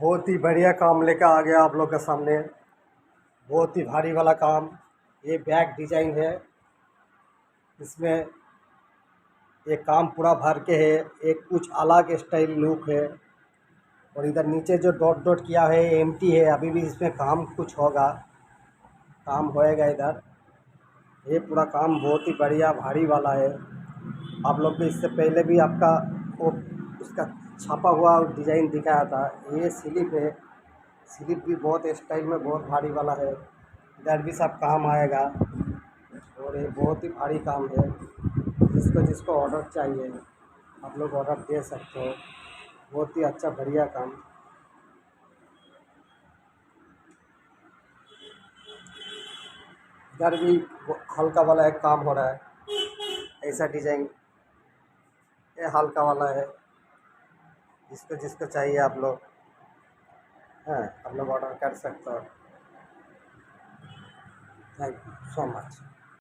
बहुत ही बढ़िया काम लेकर आ गया आप लोग के सामने। बहुत ही भारी वाला काम। ये बैग डिजाइन है। इसमें ये काम पूरा भर के है। एक कुछ अलग स्टाइल लुक है। और इधर नीचे जो डॉट डॉट किया है एम्प्टी है। अभी भी इसमें काम कुछ होगा, काम होएगा इधर। ये पूरा काम बहुत ही बढ़िया भारी वाला है। आप लोग को इससे पहले भी आपका वो उसका छापा हुआ डिज़ाइन दिखाया था। ये स्लिप है। स्लिप भी बहुत स्टाइल में बहुत भारी वाला है। इधर भी सब काम आएगा। और ये बहुत ही भारी काम है। जिसको जिसको ऑर्डर चाहिए आप लोग ऑर्डर दे सकते हो। बहुत ही अच्छा बढ़िया काम। इधर भी हल्का वाला एक काम हो रहा है। ऐसा डिज़ाइन ये हल्का वाला है। जिसको जिसको चाहिए आप लोग आप लोग ऑर्डर कर सकते हो। Thank you so much.